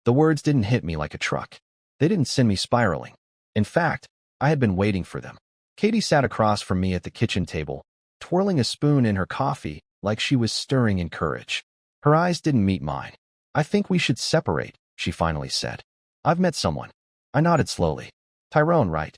The words didn't hit me like a truck. They didn't send me spiraling. In fact, I had been waiting for them. Katie sat across from me at the kitchen table, twirling a spoon in her coffee like she was stirring in courage. Her eyes didn't meet mine. "I think we should separate," she finally said. "I've met someone." I nodded slowly. "Tyrone, right?"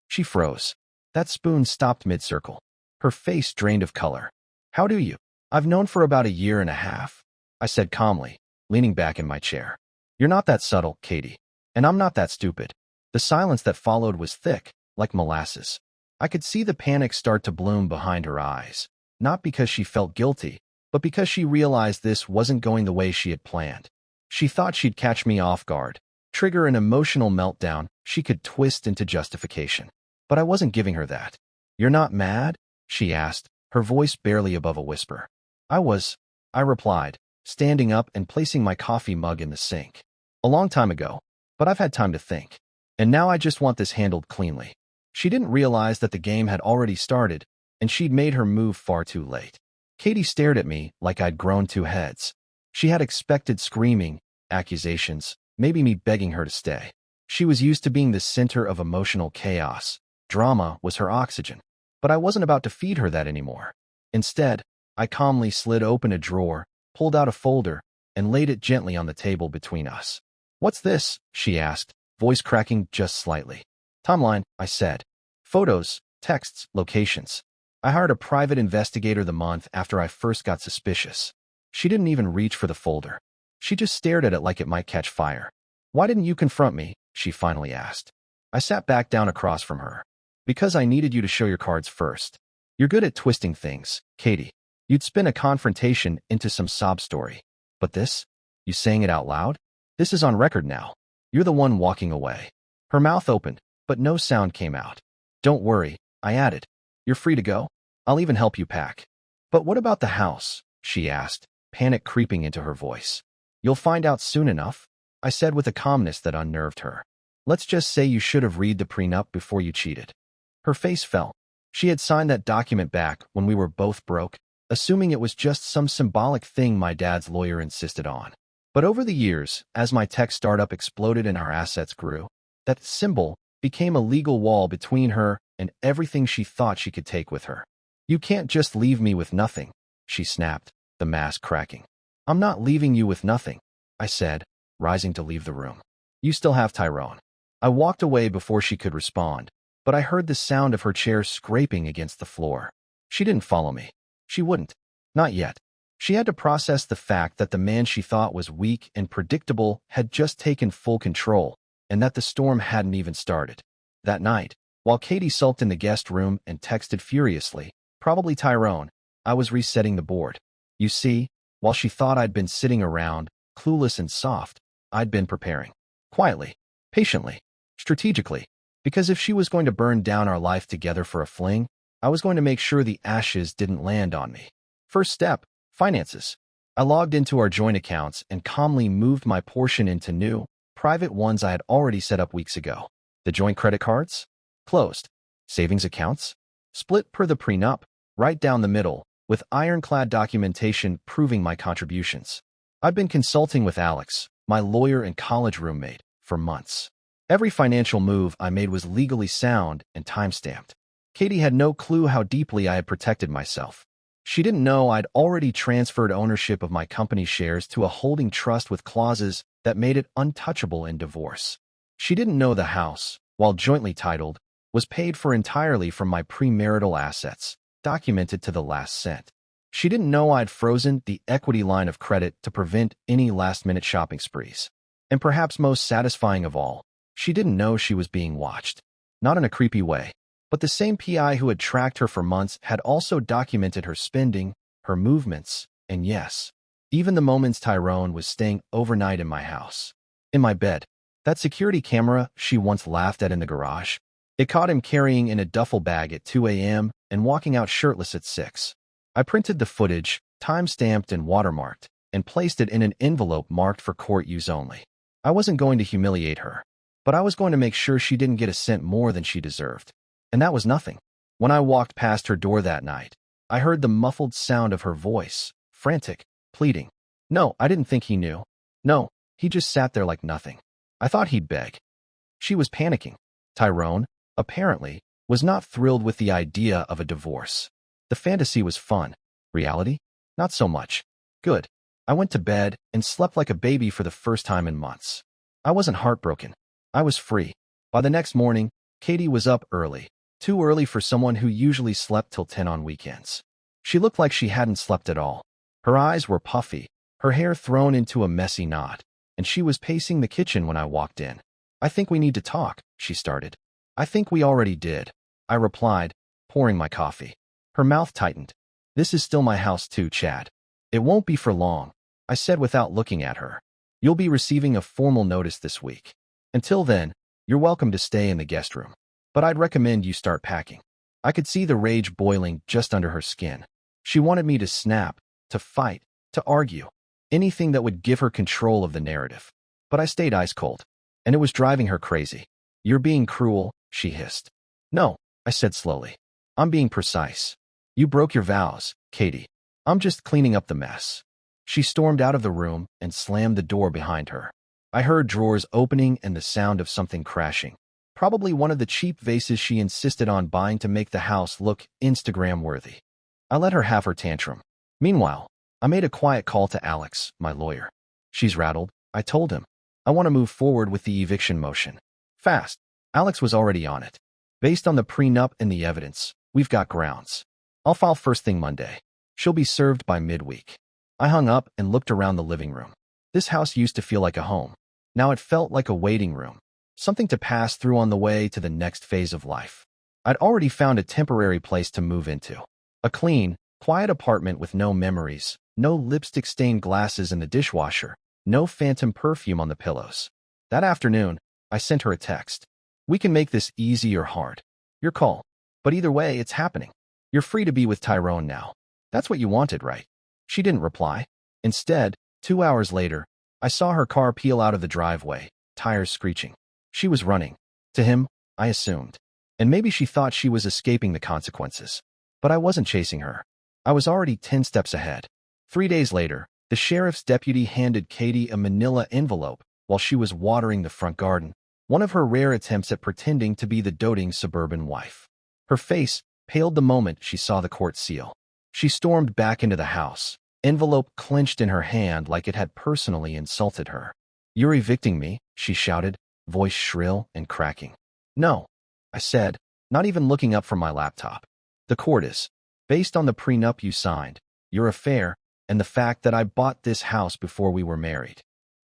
She froze. That spoon stopped mid-circle. Her face drained of color. "How do you?" "I've known for about a year and a half," I said calmly, leaning back in my chair. "You're not that subtle, Katie. And I'm not that stupid." The silence that followed was thick, like molasses. I could see the panic start to bloom behind her eyes, not because she felt guilty, but because she realized this wasn't going the way she had planned. She thought she'd catch me off guard, trigger an emotional meltdown she could twist into justification. But I wasn't giving her that. "You're not mad?" she asked, her voice barely above a whisper. "I was," I replied, standing up and placing my coffee mug in the sink. "A long time ago, but I've had time to think. And now I just want this handled cleanly." She didn't realize that the game had already started, and she'd made her move far too late. Katie stared at me like I'd grown two heads. She had expected screaming, accusations, maybe me begging her to stay. She was used to being the center of emotional chaos. Drama was her oxygen. But I wasn't about to feed her that anymore. Instead, I calmly slid open a drawer, pulled out a folder, and laid it gently on the table between us. "What's this?" she asked, voice cracking just slightly. "Timeline," I said. "Photos, texts, locations. I hired a private investigator the month after I first got suspicious." She didn't even reach for the folder. She just stared at it like it might catch fire. "Why didn't you confront me?" she finally asked. I sat back down across from her. "Because I needed you to show your cards first. You're good at twisting things, Katie. You'd spin a confrontation into some sob story. But this? You saying it out loud? This is on record now. You're the one walking away." Her mouth opened, but no sound came out. "Don't worry," I added. "You're free to go. I'll even help you pack." "But what about the house?" she asked, panic creeping into her voice. "You'll find out soon enough," I said with a calmness that unnerved her. "Let's just say you should have read the prenup before you cheated." Her face fell. She had signed that document back when we were both broke, assuming it was just some symbolic thing my dad's lawyer insisted on. But over the years, as my tech startup exploded and our assets grew, that symbol became a legal wall between her and everything she thought she could take with her. "You can't just leave me with nothing," she snapped, the mask cracking. "I'm not leaving you with nothing," I said, rising to leave the room. "You still have Tyrone." I walked away before she could respond, but I heard the sound of her chair scraping against the floor. She didn't follow me. She wouldn't. Not yet. She had to process the fact that the man she thought was weak and predictable had just taken full control, and that the storm hadn't even started. That night, while Katie sulked in the guest room and texted furiously, probably Tyrone, I was resetting the board. You see, while she thought I'd been sitting around, clueless and soft, I'd been preparing. Quietly, patiently, strategically. Because if she was going to burn down our life together for a fling, I was going to make sure the ashes didn't land on me. First step, finances. I logged into our joint accounts and calmly moved my portion into new, private ones I had already set up weeks ago. The joint credit cards? Closed. Savings accounts? Split per the prenup, right down the middle, with ironclad documentation proving my contributions. I've been consulting with Alex, my lawyer and college roommate, for months. Every financial move I made was legally sound and time-stamped. Katie had no clue how deeply I had protected myself. She didn't know I'd already transferred ownership of my company shares to a holding trust with clauses that made it untouchable in divorce. She didn't know the house, while jointly titled, was paid for entirely from my premarital assets, documented to the last cent. She didn't know I'd frozen the equity line of credit to prevent any last-minute shopping sprees. And perhaps most satisfying of all, she didn't know she was being watched. Not in a creepy way. But the same PI who had tracked her for months had also documented her spending, her movements, and yes, even the moments Tyrone was staying overnight in my house. In my bed. That security camera she once laughed at in the garage. It caught him carrying in a duffel bag at 2 a.m. and walking out shirtless at 6. I printed the footage, time-stamped and watermarked, and placed it in an envelope marked for court use only. I wasn't going to humiliate her, but I was going to make sure she didn't get a cent more than she deserved. And that was nothing. When I walked past her door that night, I heard the muffled sound of her voice, frantic, pleading. No, I didn't think he knew. No, He just sat there like nothing. I thought he'd beg. She was panicking. Tyrone, apparently, was not thrilled with the idea of a divorce. The fantasy was fun. Reality? Not so much. Good. I went to bed and slept like a baby for the first time in months. I wasn't heartbroken. I was free. By the next morning, Katie was up early. Too early for someone who usually slept till 10 on weekends. She looked like she hadn't slept at all. Her eyes were puffy, her hair thrown into a messy knot, and she was pacing the kitchen when I walked in. I think we need to talk, she started. I think we already did, I replied, pouring my coffee. Her mouth tightened. This is still my house too, Chad. It won't be for long, I said without looking at her. You'll be receiving a formal notice this week. Until then, you're welcome to stay in the guest room. But I'd recommend you start packing. I could see the rage boiling just under her skin. She wanted me to snap, to fight, to argue. Anything that would give her control of the narrative. But I stayed ice cold. And it was driving her crazy. You're being cruel, she hissed. No, I said slowly. I'm being precise. You broke your vows, Katie. I'm just cleaning up the mess. She stormed out of the room and slammed the door behind her. I heard drawers opening and the sound of something crashing. Probably one of the cheap vases she insisted on buying to make the house look Instagram-worthy. I let her have her tantrum. Meanwhile, I made a quiet call to Alex, my lawyer. She's rattled, I told him. I want to move forward with the eviction motion. Fast. Alex was already on it. Based on the prenup and the evidence, we've got grounds. I'll file first thing Monday. She'll be served by midweek. I hung up and looked around the living room. This house used to feel like a home. Now it felt like a waiting room. Something to pass through on the way to the next phase of life. I'd already found a temporary place to move into. A clean, quiet apartment with no memories, no lipstick-stained glasses in the dishwasher, no phantom perfume on the pillows. That afternoon, I sent her a text. We can make this easy or hard. Your call. But either way, it's happening. You're free to be with Tyrone now. That's what you wanted, right? She didn't reply. Instead, 2 hours later, I saw her car peel out of the driveway, tires screeching. She was running. To him, I assumed. And maybe she thought she was escaping the consequences. But I wasn't chasing her. I was already 10 steps ahead. 3 days later, the sheriff's deputy handed Katie a manila envelope while she was watering the front garden, one of her rare attempts at pretending to be the doting suburban wife. Her face paled the moment she saw the court seal. She stormed back into the house, envelope clenched in her hand like it had personally insulted her. You're evicting me, she shouted, voice shrill and cracking. No, I said, not even looking up from my laptop. The court is, based on the prenup you signed, your affair, and the fact that I bought this house before we were married.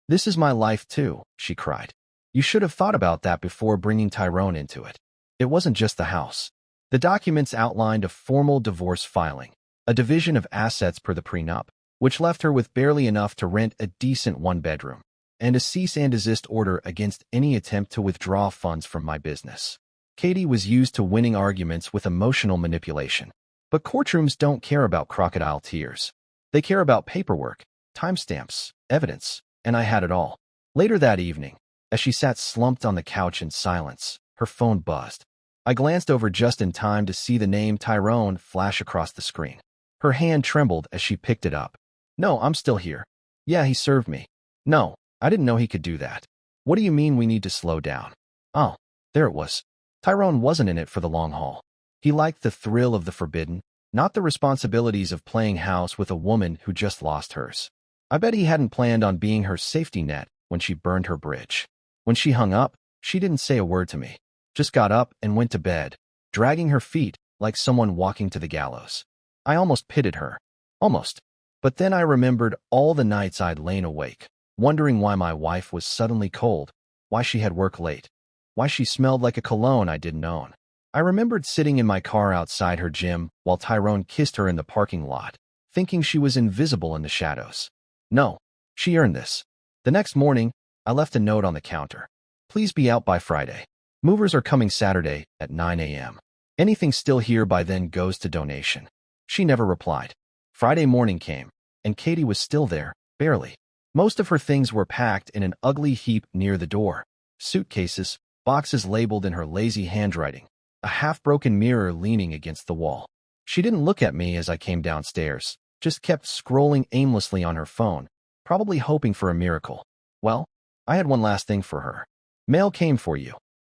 This is my life too, she cried. You should have thought about that before bringing Tyrone into it. It wasn't just the house. The documents outlined a formal divorce filing, a division of assets per the prenup, which left her with barely enough to rent a decent one-bedroom, and a cease and desist order against any attempt to withdraw funds from my business. Katie was used to winning arguments with emotional manipulation. But courtrooms don't care about crocodile tears. They care about paperwork, timestamps, evidence, and I had it all. Later that evening, as she sat slumped on the couch in silence, her phone buzzed. I glanced over just in time to see the name Tyrone flash across the screen. Her hand trembled as she picked it up. No, I'm still here. Yeah, he served me. No, I didn't know he could do that. What do you mean we need to slow down? Oh, there it was. Tyrone wasn't in it for the long haul. He liked the thrill of the forbidden, not the responsibilities of playing house with a woman who just lost hers. I bet he hadn't planned on being her safety net when she burned her bridge. When she hung up, she didn't say a word to me, just got up and went to bed, dragging her feet like someone walking to the gallows. I almost pitied her. Almost. But then I remembered all the nights I'd lain awake, wondering why my wife was suddenly cold, why she had work late, why she smelled like a cologne I didn't own. I remembered sitting in my car outside her gym while Tyrone kissed her in the parking lot, thinking she was invisible in the shadows. No, she earned this. The next morning, I left a note on the counter. Please be out by Friday. Movers are coming Saturday at 9 a.m. Anything still here by then goes to donation. She never replied. Friday morning came, and Katie was still there, barely. Most of her things were packed in an ugly heap near the door. Suitcases, boxes labeled in her lazy handwriting, a half-broken mirror leaning against the wall. She didn't look at me as I came downstairs, just kept scrolling aimlessly on her phone, probably hoping for a miracle. Well, I had one last thing for her. Mail came for you,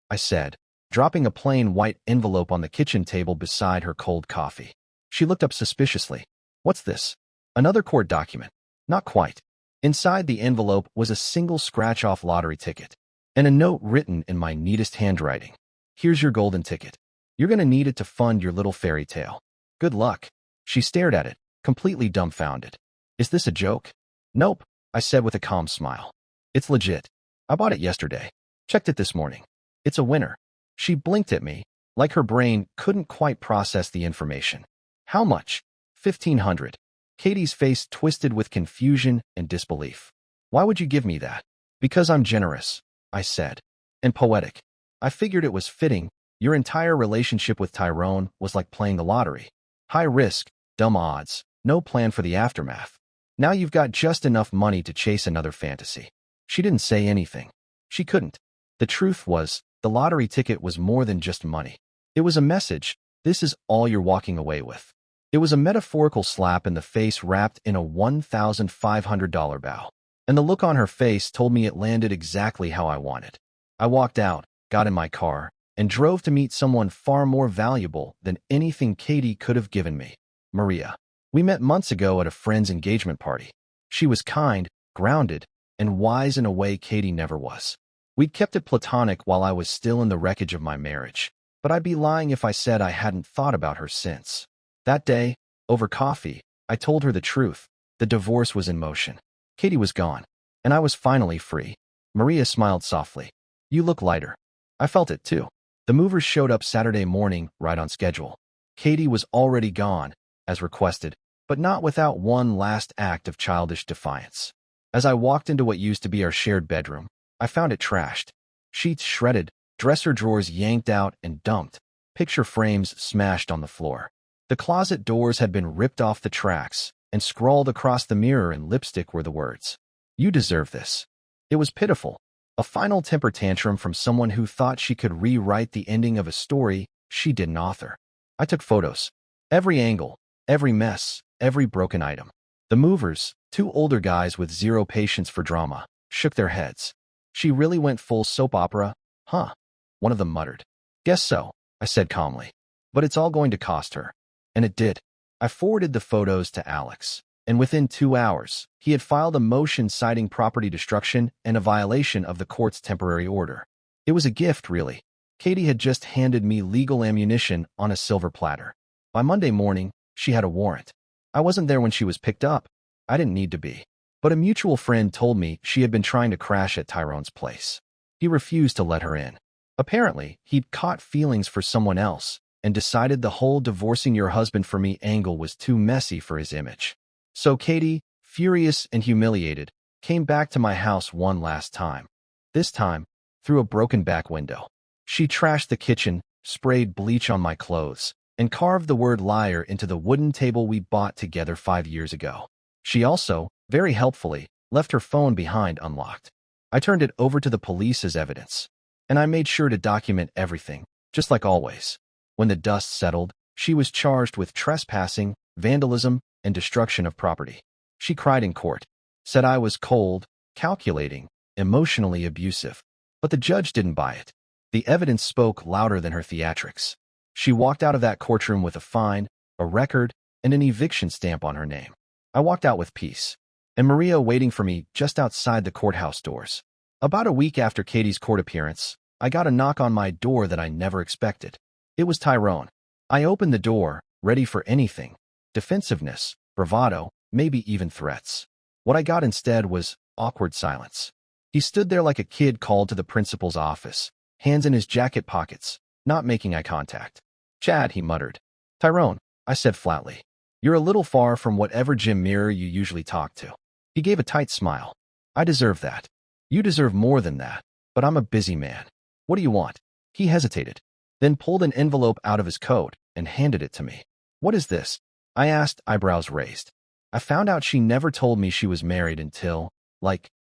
I said, dropping a plain white envelope on the kitchen table beside her cold coffee. She looked up suspiciously. What's this? Another court document. Not quite. Inside the envelope was a single scratch-off lottery ticket and a note written in my neatest handwriting. Here's your golden ticket. You're going to need it to fund your little fairy tale. Good luck. She stared at it, completely dumbfounded. Is this a joke? Nope, I said with a calm smile. It's legit. I bought it yesterday. Checked it this morning. It's a winner. She blinked at me, like her brain couldn't quite process the information. How much? 1,500. Katie's face twisted with confusion and disbelief. Why would you give me that? Because I'm generous, I said. And poetic. I figured it was fitting. Your entire relationship with Tyrone was like playing the lottery. High risk, dumb odds, no plan for the aftermath. Now you've got just enough money to chase another fantasy. She didn't say anything. She couldn't. The truth was, the lottery ticket was more than just money. It was a message. This is all you're walking away with. It was a metaphorical slap in the face wrapped in a $1,500 bow. And the look on her face told me it landed exactly how I wanted. I walked out, got in my car, and drove to meet someone far more valuable than anything Katie could have given me. Maria. We met months ago at a friend's engagement party. She was kind, grounded, and wise in a way Katie never was. We'd kept it platonic while I was still in the wreckage of my marriage, but I'd be lying if I said I hadn't thought about her since. That day, over coffee, I told her the truth. The divorce was in motion. Katie was gone, and I was finally free. Maria smiled softly. You look lighter. I felt it too. The movers showed up Saturday morning, right on schedule. Katie was already gone, as requested, but not without one last act of childish defiance. As I walked into what used to be our shared bedroom, I found it trashed. Sheets shredded, dresser drawers yanked out and dumped, picture frames smashed on the floor. The closet doors had been ripped off the tracks, and scrawled across the mirror in lipstick were the words, "You deserve this." It was pitiful, a final temper tantrum from someone who thought she could rewrite the ending of a story she didn't author. I took photos. Every angle, every mess, every broken item. The movers, two older guys with zero patience for drama, shook their heads. She really went full soap opera, huh? One of them muttered. Guess so, I said calmly. But it's all going to cost her. And it did. I forwarded the photos to Alex, and within 2 hours, he had filed a motion citing property destruction and a violation of the court's temporary order. It was a gift, really. Katie had just handed me legal ammunition on a silver platter. By Monday morning, she had a warrant. I wasn't there when she was picked up. I didn't need to be. But a mutual friend told me she had been trying to crash at Tyrone's place. He refused to let her in. Apparently, he'd caught feelings for someone else and decided the whole divorcing your husband for me angle was too messy for his image. So Katie, furious and humiliated, came back to my house one last time. This time, through a broken back window. She trashed the kitchen, sprayed bleach on my clothes, and carved the word liar into the wooden table we bought together 5 years ago. She also, very helpfully, left her phone behind unlocked. I turned it over to the police as evidence, and I made sure to document everything, just like always. When the dust settled, she was charged with trespassing, vandalism, and destruction of property. She cried in court, said I was cold, calculating, emotionally abusive. But the judge didn't buy it. The evidence spoke louder than her theatrics. She walked out of that courtroom with a fine, a record, and an eviction stamp on her name. I walked out with peace, and Maria waiting for me just outside the courthouse doors. About a week after Katie's court appearance, I got a knock on my door that I never expected. It was Tyrone. I opened the door, ready for anything. Defensiveness, bravado, maybe even threats. What I got instead was awkward silence. He stood there like a kid called to the principal's office, hands in his jacket pockets, not making eye contact. Chad, he muttered. Tyrone, I said flatly. You're a little far from whatever gym mirror you usually talk to. He gave a tight smile. I deserve that. You deserve more than that, but I'm a busy man. What do you want? He hesitated, then pulled an envelope out of his coat and handed it to me. What is this? I asked, eyebrows raised. I found out she never told me she was married until,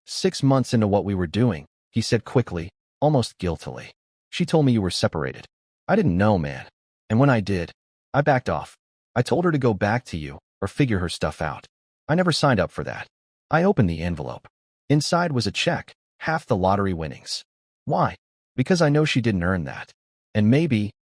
6 months into what we were doing, he said quickly, almost guiltily. She told me you were separated. I didn't know, man. And when I did, I backed off. I told her to go back to you or figure her stuff out. I never signed up for that. I opened the envelope. Inside was a check, half the lottery winnings. Why? Because I know she didn't earn that. And maybe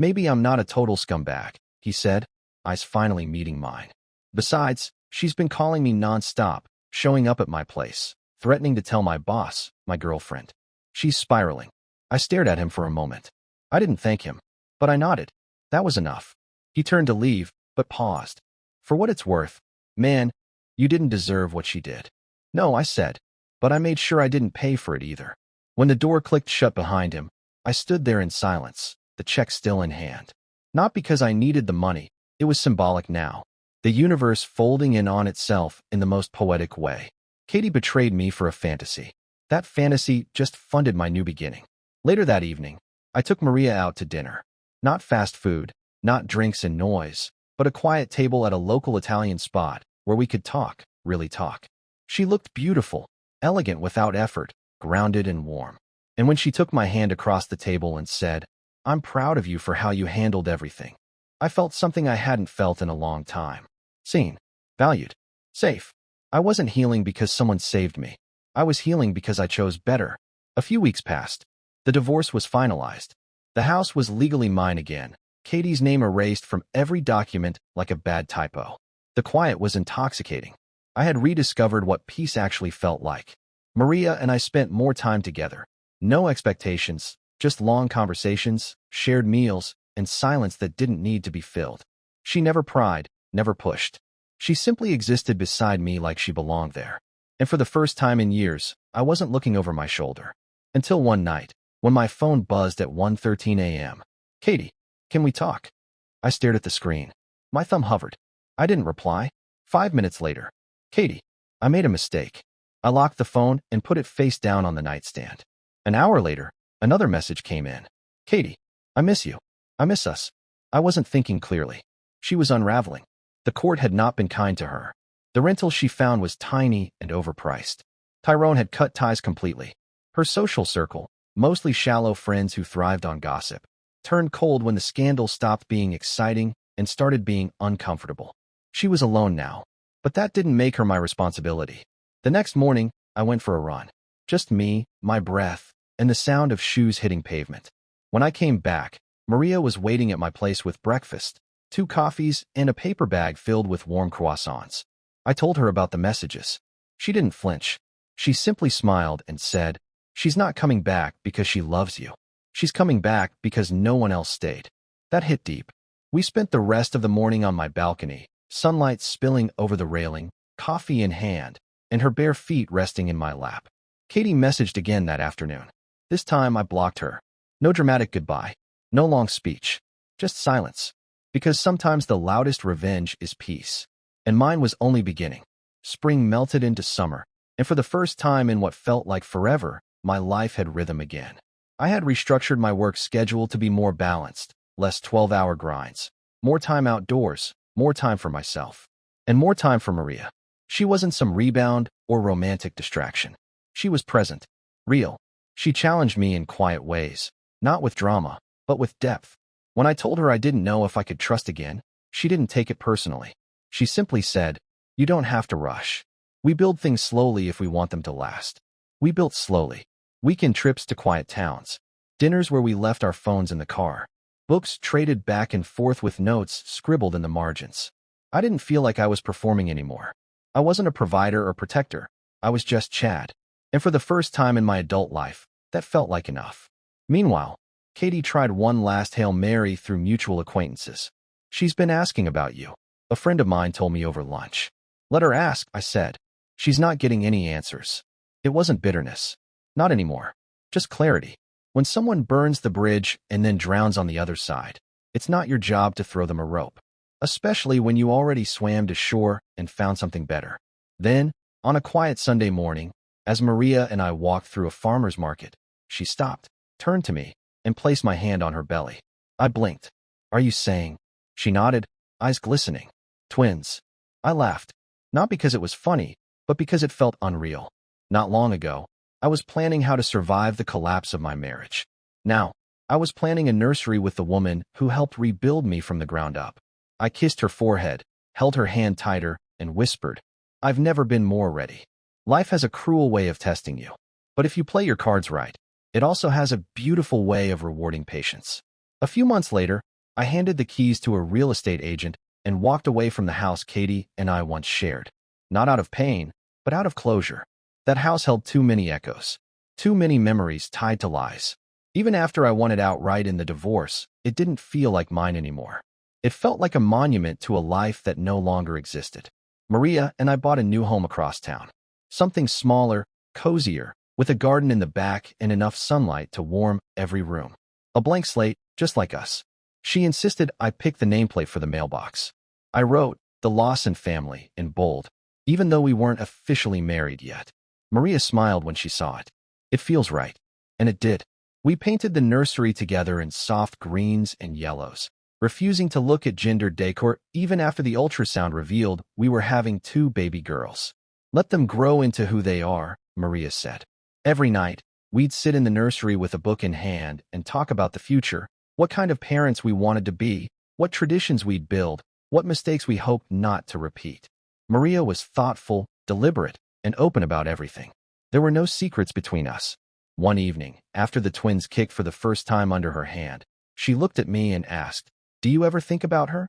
I'm not a total scumbag, he said, eyes finally meeting mine. Besides, she's been calling me non-stop, showing up at my place, threatening to tell my boss, my girlfriend. She's spiraling. I stared at him for a moment. I didn't thank him, but I nodded. That was enough. He turned to leave, but paused. For what it's worth, man, you didn't deserve what she did. No, I said, but I made sure I didn't pay for it either. When the door clicked shut behind him, I stood there in silence, the check still in hand. Not because I needed the money, it was symbolic now. The universe folding in on itself in the most poetic way. Katie betrayed me for a fantasy. That fantasy just funded my new beginning. Later that evening, I took Maria out to dinner. Not fast food, not drinks and noise, but a quiet table at a local Italian spot where we could talk, really talk. She looked beautiful, elegant without effort, grounded and warm. And when she took my hand across the table and said, "I'm proud of you for how you handled everything," I felt something I hadn't felt in a long time. Seen, valued, safe. I wasn't healing because someone saved me. I was healing because I chose better. A few weeks passed. The divorce was finalized. The house was legally mine again, Katie's name erased from every document like a bad typo. The quiet was intoxicating. I had rediscovered what peace actually felt like. Maria and I spent more time together. No expectations, just long conversations, shared meals, and silence that didn't need to be filled. She never pried, never pushed. She simply existed beside me like she belonged there. And for the first time in years, I wasn't looking over my shoulder. Until one night, when my phone buzzed at 1:13 a.m. "Katie, can we talk?" I stared at the screen. My thumb hovered. I didn't reply. 5 minutes later, "Katie, I made a mistake." I locked the phone and put it face down on the nightstand. An hour later, another message came in. "Katie, I miss you. I miss us." I wasn't thinking clearly. She was unraveling. The court had not been kind to her. The rental she found was tiny and overpriced. Tyrone had cut ties completely. Her social circle, mostly shallow friends who thrived on gossip, turned cold when the scandal stopped being exciting and started being uncomfortable. She was alone now, but that didn't make her my responsibility. The next morning, I went for a run. Just me, my breath, and the sound of shoes hitting pavement. When I came back, Maria was waiting at my place with breakfast, 2 coffees, and a paper bag filled with warm croissants. I told her about the messages. She didn't flinch. She simply smiled and said, "She's not coming back because she loves you. She's coming back because no one else stayed." That hit deep. We spent the rest of the morning on my balcony, sunlight spilling over the railing, coffee in hand, and her bare feet resting in my lap. Katie messaged again that afternoon. This time I blocked her. No dramatic goodbye. No long speech. Just silence. Because sometimes the loudest revenge is peace. And mine was only beginning. Spring melted into summer, and for the first time in what felt like forever, my life had rhythm again. I had restructured my work schedule to be more balanced, less 12-hour grinds, more time outdoors, more time for myself, and more time for Maria. She wasn't some rebound or romantic distraction. She was present, real. She challenged me in quiet ways, not with drama, but with depth. When I told her I didn't know if I could trust again, she didn't take it personally. She simply said, "You don't have to rush. We build things slowly if we want them to last." We built slowly. Weekend trips to quiet towns. Dinners where we left our phones in the car. Books traded back and forth with notes scribbled in the margins. I didn't feel like I was performing anymore. I wasn't a provider or protector. I was just Chad. And for the first time in my adult life, that felt like enough. Meanwhile, Katie tried one last Hail Mary through mutual acquaintances. "She's been asking about you," a friend of mine told me over lunch. "Let her ask," I said. "She's not getting any answers." It wasn't bitterness. Not anymore. Just clarity. When someone burns the bridge and then drowns on the other side, it's not your job to throw them a rope. Especially when you already swam to shore and found something better. Then, on a quiet Sunday morning, as Maria and I walked through a farmer's market, she stopped, turned to me, and placed my hand on her belly. I blinked. "Are you saying?" She nodded, eyes glistening. "Twins." I laughed. Not because it was funny, but because it felt unreal. Not long ago, I was planning how to survive the collapse of my marriage. Now, I was planning a nursery with the woman who helped rebuild me from the ground up. I kissed her forehead, held her hand tighter, and whispered, "I've never been more ready." Life has a cruel way of testing you. But if you play your cards right, it also has a beautiful way of rewarding patience. A few months later, I handed the keys to a real estate agent and walked away from the house Katie and I once shared. Not out of pain, but out of closure. That house held too many echoes, too many memories tied to lies. Even after I won it outright in the divorce, it didn't feel like mine anymore. It felt like a monument to a life that no longer existed. Maria and I bought a new home across town. Something smaller, cozier, with a garden in the back and enough sunlight to warm every room. A blank slate, just like us. She insisted I pick the nameplate for the mailbox. I wrote, "The Lawson family," in bold, even though we weren't officially married yet. Maria smiled when she saw it. It feels right. And it did. We painted the nursery together in soft greens and yellows, refusing to look at gender decor even after the ultrasound revealed we were having 2 baby girls. "Let them grow into who they are," Maria said. Every night, we'd sit in the nursery with a book in hand and talk about the future, what kind of parents we wanted to be, what traditions we'd build, what mistakes we hoped not to repeat. Maria was thoughtful, deliberate, and open about everything. There were no secrets between us. One evening, after the twins kicked for the first time under her hand, she looked at me and asked, "Do you ever think about her?"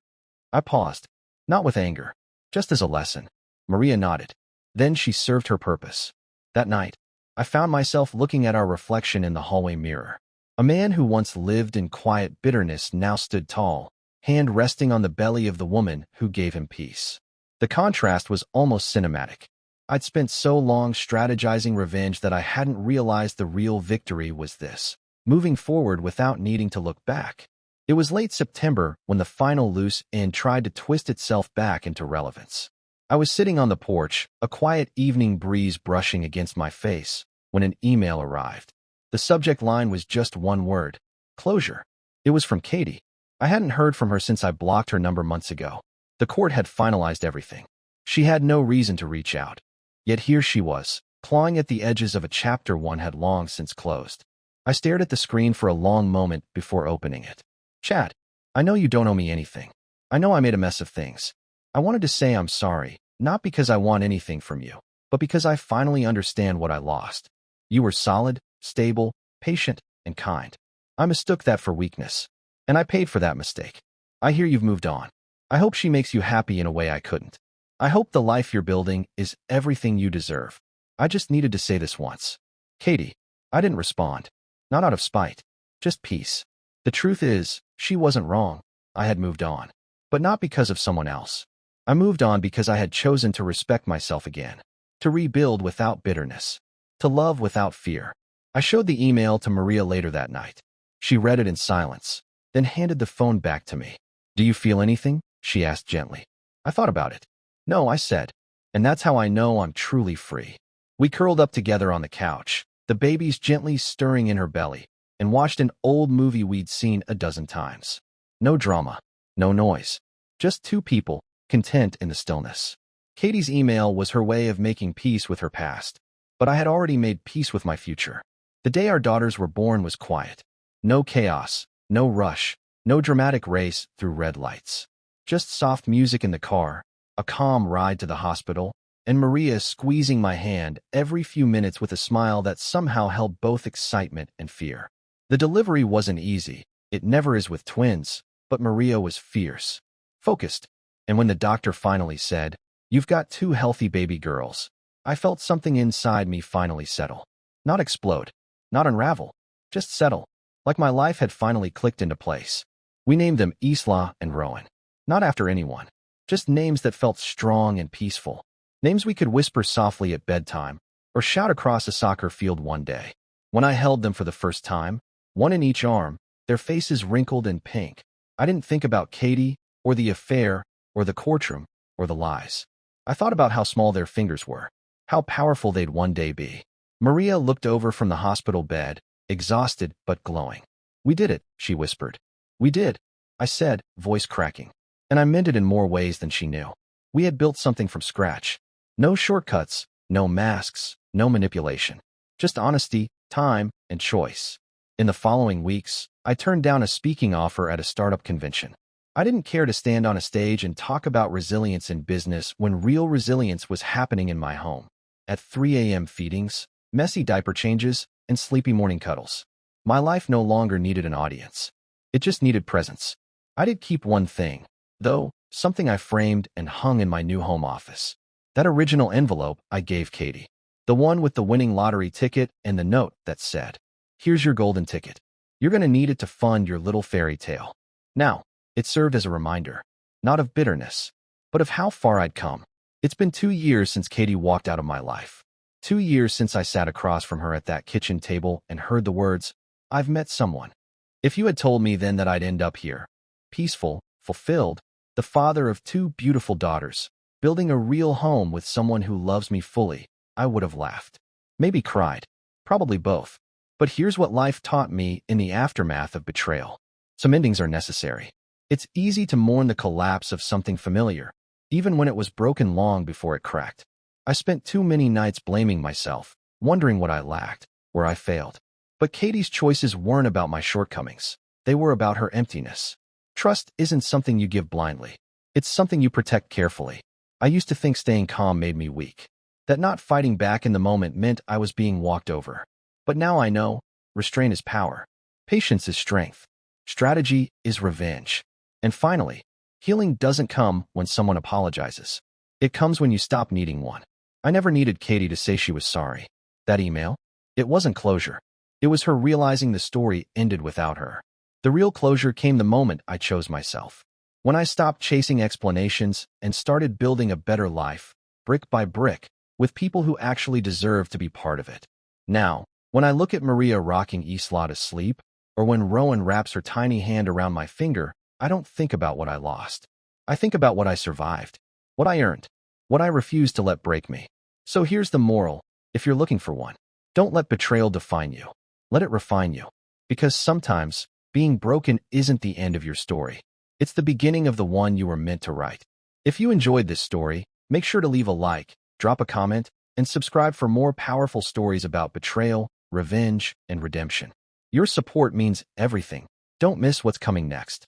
I paused, not with anger, just as a lesson. Maria nodded. Then she served her purpose. That night, I found myself looking at our reflection in the hallway mirror. A man who once lived in quiet bitterness now stood tall, hand resting on the belly of the woman who gave him peace. The contrast was almost cinematic. I'd spent so long strategizing revenge that I hadn't realized the real victory was this, moving forward without needing to look back. It was late September when the final loose end tried to twist itself back into relevance. I was sitting on the porch, a quiet evening breeze brushing against my face, when an email arrived. The subject line was just one word: closure. It was from Katie. I hadn't heard from her since I blocked her number months ago. The court had finalized everything. She had no reason to reach out. Yet here she was, clawing at the edges of a chapter one had long since closed. I stared at the screen for a long moment before opening it. "Chat, I know you don't owe me anything. I know I made a mess of things. I wanted to say I'm sorry, not because I want anything from you, but because I finally understand what I lost. You were solid, stable, patient, and kind. I mistook that for weakness, and I paid for that mistake. I hear you've moved on. I hope she makes you happy in a way I couldn't. I hope the life you're building is everything you deserve. I just needed to say this once. Katie." I didn't respond. Not out of spite. Just peace. The truth is, she wasn't wrong. I had moved on. But not because of someone else. I moved on because I had chosen to respect myself again. To rebuild without bitterness. To love without fear. I showed the email to Maria later that night. She read it in silence, then handed the phone back to me. "Do you feel anything?" she asked gently. I thought about it. "No," I said. And that's how I know I'm truly free. We curled up together on the couch, the babies gently stirring in her belly, and watched an old movie we'd seen a dozen times. No drama, no noise. Just 2 people, content in the stillness. Katie's email was her way of making peace with her past, but I had already made peace with my future. The day our daughters were born was quiet. No chaos, no rush, no dramatic race through red lights. Just soft music in the car, a calm ride to the hospital, and Maria squeezing my hand every few minutes with a smile that somehow held both excitement and fear. The delivery wasn't easy. It never is with twins, but Maria was fierce, focused. And when the doctor finally said, "You've got 2 healthy baby girls," I felt something inside me finally settle. Not explode, not unravel, just settle, like my life had finally clicked into place. We named them Isla and Rowan. Not after anyone, just names that felt strong and peaceful. Names we could whisper softly at bedtime, or shout across a soccer field one day. When I held them for the first time, one in each arm, their faces wrinkled and pink, I didn't think about Katie, or the affair, or the courtroom, or the lies. I thought about how small their fingers were, how powerful they'd one day be. Maria looked over from the hospital bed, exhausted but glowing. "We did it," she whispered. "We did," I said, voice cracking. And I meant it in more ways than she knew. We had built something from scratch. No shortcuts, no masks, no manipulation. Just honesty, time, and choice. In the following weeks, I turned down a speaking offer at a startup convention. I didn't care to stand on a stage and talk about resilience in business when real resilience was happening in my home. at 3 a.m. feedings, messy diaper changes, and sleepy morning cuddles. My life no longer needed an audience. It just needed presence. I did keep one thing, though, something I framed and hung in my new home office. That original envelope I gave Katie. The one with the winning lottery ticket and the note that said, "Here's your golden ticket. You're going to need it to fund your little fairy tale." Now, it served as a reminder, not of bitterness, but of how far I'd come. It's been 2 years since Katie walked out of my life. 2 years since I sat across from her at that kitchen table and heard the words, "I've met someone." If you had told me then that I'd end up here, peaceful, fulfilled, the father of 2 beautiful daughters, building a real home with someone who loves me fully, I would have laughed. Maybe cried. Probably both. But here's what life taught me in the aftermath of betrayal. Some endings are necessary. It's easy to mourn the collapse of something familiar, even when it was broken long before it cracked. I spent too many nights blaming myself, wondering what I lacked, where I failed. But Katie's choices weren't about my shortcomings. They were about her emptiness. Trust isn't something you give blindly. It's something you protect carefully. I used to think staying calm made me weak, that not fighting back in the moment meant I was being walked over. But now I know, restraint is power. Patience is strength. Strategy is revenge. And finally, healing doesn't come when someone apologizes. It comes when you stop needing one. I never needed Katie to say she was sorry. That email? It wasn't closure. It was her realizing the story ended without her. The real closure came the moment I chose myself. When I stopped chasing explanations and started building a better life, brick by brick, with people who actually deserve to be part of it. Now, when I look at Maria rocking Isla to sleep, or when Rowan wraps her tiny hand around my finger, I don't think about what I lost. I think about what I survived, what I earned, what I refused to let break me. So here's the moral, if you're looking for one. Don't let betrayal define you. Let it refine you. Because sometimes, being broken isn't the end of your story. It's the beginning of the one you were meant to write. If you enjoyed this story, make sure to leave a like, drop a comment, and subscribe for more powerful stories about betrayal, revenge, and redemption. Your support means everything. Don't miss what's coming next.